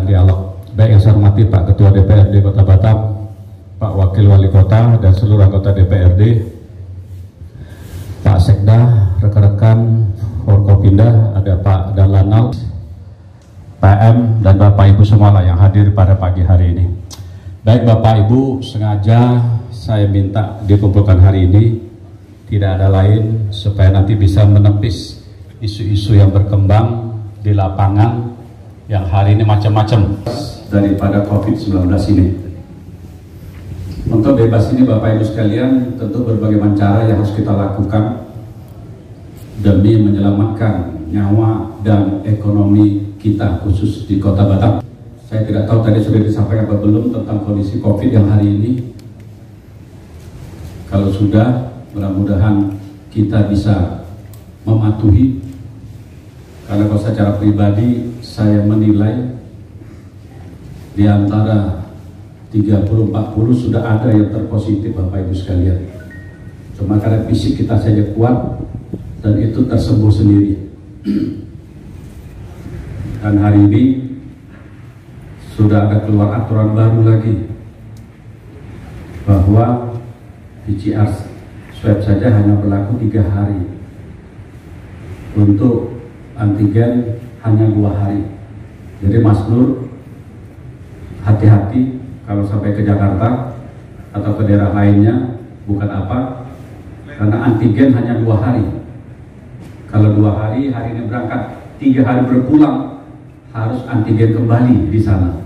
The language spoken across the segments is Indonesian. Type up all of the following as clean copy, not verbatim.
Dialog. Baik yang saya hormati Pak Ketua DPRD Kota Batam, Pak Wakil Wali Kota dan seluruh anggota DPRD, Pak Sekda, rekan-rekan Forkopimda, ada Pak Dalanal, PM dan Bapak Ibu semua lah yang hadir pada pagi hari ini. Baik Bapak Ibu, sengaja saya minta dikumpulkan hari ini, tidak ada lain supaya nanti bisa menepis isu-isu yang berkembang di lapangan yang hari ini macam-macam daripada COVID-19 ini. Untuk bebas ini Bapak Ibu sekalian, tentu berbagai macam cara yang harus kita lakukan demi menyelamatkan nyawa dan ekonomi kita khusus di Kota Batam. Saya tidak tahu tadi sudah disampaikan apa belum tentang kondisi COVID yang hari ini. Kalau sudah, mudah-mudahan kita bisa mematuhi. Karena kalau secara pribadi saya menilai di antara 30-40 sudah ada yang terpositif Bapak Ibu sekalian. Cuma karena fisik kita saja kuat dan itu tersembuh sendiri. Dan hari ini sudah ada keluar aturan baru lagi bahwa PCR swab saja hanya berlaku 3 hari, untuk antigen hanya 2 hari. Jadi Mas Nur, hati-hati kalau sampai ke Jakarta atau ke daerah lainnya, bukan apa, karena antigen hanya 2 hari. Kalau 2 hari, hari ini berangkat, 3 hari berpulang, harus antigen kembali di sana.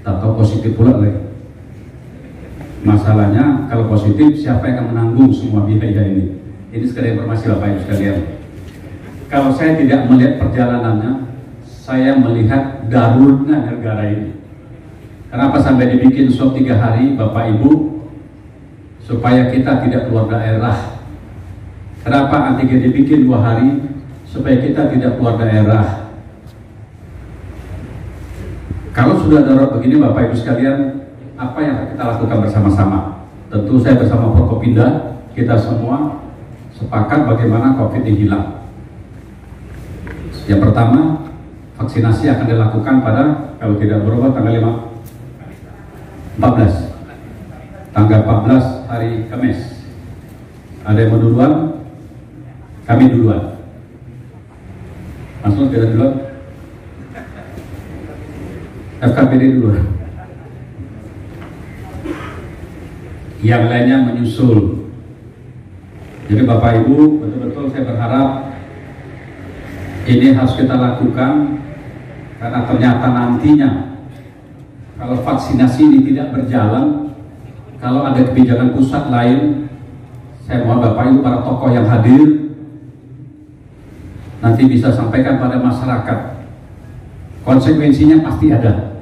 Atau positif pula lagi. Masalahnya kalau positif, siapa yang akan menanggung semua biaya ini? Ini sekedar informasi Bapak Ibu sekalian. Kalau saya tidak melihat perjalanannya, saya melihat daruratnya negara ini. Kenapa sampai dibikin swab 3 hari Bapak Ibu? Supaya kita tidak keluar daerah. Kenapa antigen dibikin 2 hari? Supaya kita tidak keluar daerah. Kalau sudah darurat begini Bapak Ibu sekalian, apa yang kita lakukan bersama-sama? Tentu saya bersama Forkopimda, kita semua sepakat bagaimana COVID ini hilang. Yang pertama, vaksinasi akan dilakukan pada, kalau tidak berubah, tanggal 14. Tanggal 14 hari Kamis. Ada yang mau duluan? Kami duluan. Langsung kita duluan. FKPD duluan. Yang lainnya menyusul. Jadi Bapak Ibu, betul-betul saya berharap ini harus kita lakukan, karena ternyata nantinya kalau vaksinasi ini tidak berjalan, kalau ada kebijakan pusat lain, saya mohon Bapak Ibu para tokoh yang hadir nanti bisa sampaikan pada masyarakat. Konsekuensinya pasti ada.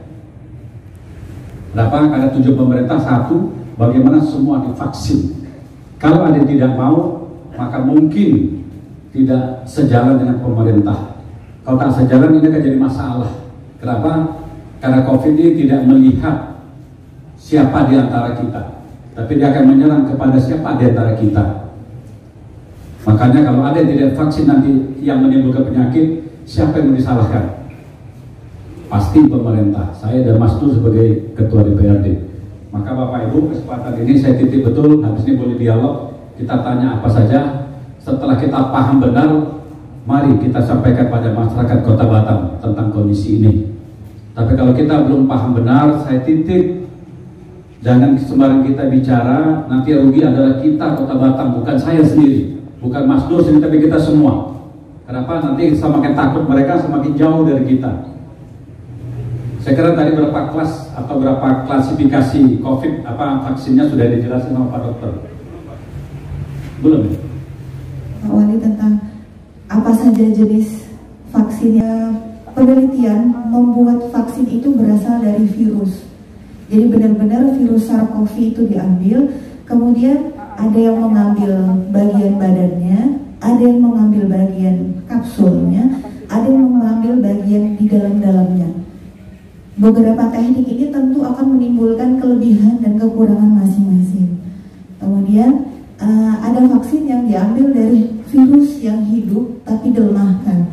Kenapa? Karena tujuan pemerintah satu, bagaimana semua divaksin. Kalau ada yang tidak mau, maka mungkin tidak sejalan dengan pemerintah. Kalau tak sejalan, ini akan jadi masalah. Kenapa? Karena COVID ini tidak melihat siapa di antara kita, tapi dia akan menyerang kepada siapa di antara kita. Makanya kalau ada yang tidak vaksin nanti yang menimbulkan penyakit, siapa yang mau disalahkan? Pasti pemerintah. Saya dan Mas Nur sebagai Ketua DPRD. Maka Bapak Ibu, kesempatan ini saya titip betul, habis ini boleh dialog, kita tanya apa saja. Setelah kita paham benar, mari kita sampaikan pada masyarakat Kota Batam tentang kondisi ini. Tapi kalau kita belum paham benar, saya titip, jangan sembarang kita bicara, nanti rugi adalah kita Kota Batam, bukan saya sendiri, bukan Mas Nur sendiri, tapi kita semua. Kenapa? Nanti semakin takut mereka, semakin jauh dari kita. Saya kira tadi berapa kelas atau berapa klasifikasi COVID, vaksinnya sudah dijelaskan sama Pak Dokter? Belum ya? Pak Wali, tentang apa saja jenis vaksinnya. Penelitian membuat vaksin itu berasal dari virus. Jadi benar-benar virus SARS-CoV itu diambil, kemudian ada yang mengambil bagian badannya, ada yang mengambil bagian kapsulnya, ada yang mengambil bagian di dalam-dalamnya. Beberapa teknik ini tentu akan menimbulkan kelebihan dan kekurangan masing-masing. Kemudian ada vaksin yang diambil dari virus yang hidup tapi dilemahkan.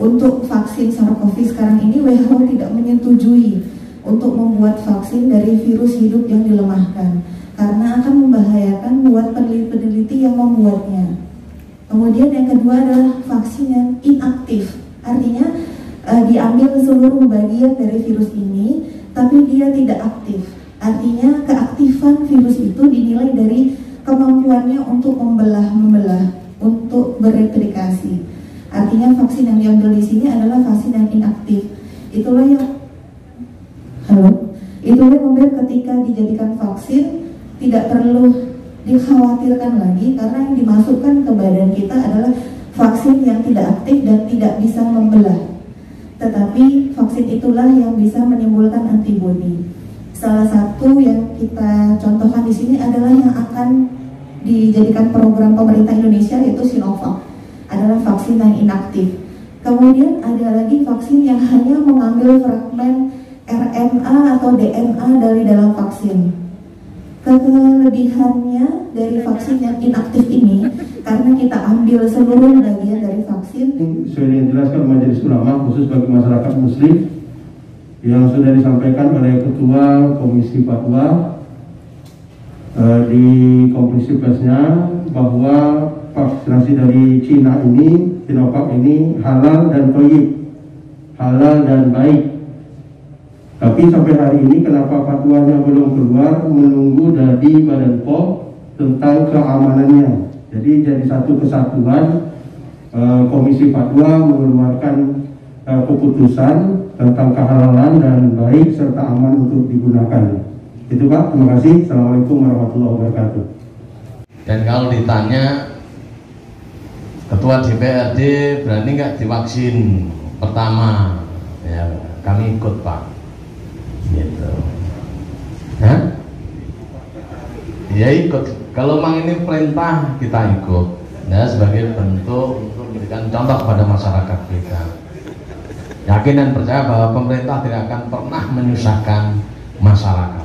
untuk vaksin SARS-CoV sekarang ini WHO tidak menyetujui untuk membuat vaksin dari virus hidup yang dilemahkan karena akan membahayakan buat peneliti yang membuatnya. Kemudian yang kedua adalah vaksin yang inaktif, artinya diambil seluruh bagian dari virus ini tapi dia tidak aktif. Artinya keaktifan virus itu dinilai dari kemampuannya untuk membelah, untuk bereplikasi. Artinya vaksin yang diambil di sini adalah vaksin yang inaktif. Itulah yang membuat ketika dijadikan vaksin tidak perlu dikhawatirkan lagi karena yang dimasukkan ke badan kita adalah vaksin yang tidak aktif dan tidak bisa membelah. Tetapi vaksin itulah yang bisa menimbulkan antibodi. Salah satu yang kita contohkan di sini adalah yang akan dijadikan program pemerintah Indonesia, yaitu Sinovac, adalah vaksin yang inaktif. Kemudian ada lagi vaksin yang hanya mengambil fragmen RNA atau DNA dari dalam vaksin. Kelebihannya dari vaksin yang inaktif ini, karena kita ambil seluruh bagian dari vaksin. Sudah dijelaskan Majelis Ulama khusus bagi masyarakat Muslim yang sudah disampaikan oleh Ketua Komisi Fatwa di konferensi persnya bahwa vaksinasi dari Cina ini, Sinovac ini halal dan thayyib, halal dan baik. Tapi sampai hari ini kenapa fatwanya belum keluar, menunggu dari Badan POM tentang keamanannya. Jadi satu kesatuan Komisi Fatwa mengeluarkan keputusan tentang kehalalan dan baik serta aman untuk digunakan. Itu Pak, terima kasih. Assalamualaikum warahmatullahi wabarakatuh. Dan kalau ditanya Ketua DPRD berani nggak divaksin pertama, ya kami ikut Pak, gitu. Hah? Ya ikut. Kalau memang ini perintah kita ikut, ya sebagai bentuk untuk memberikan contoh kepada masyarakat kita. Yakin dan percaya bahwa pemerintah tidak akan pernah menyusahkan masyarakat.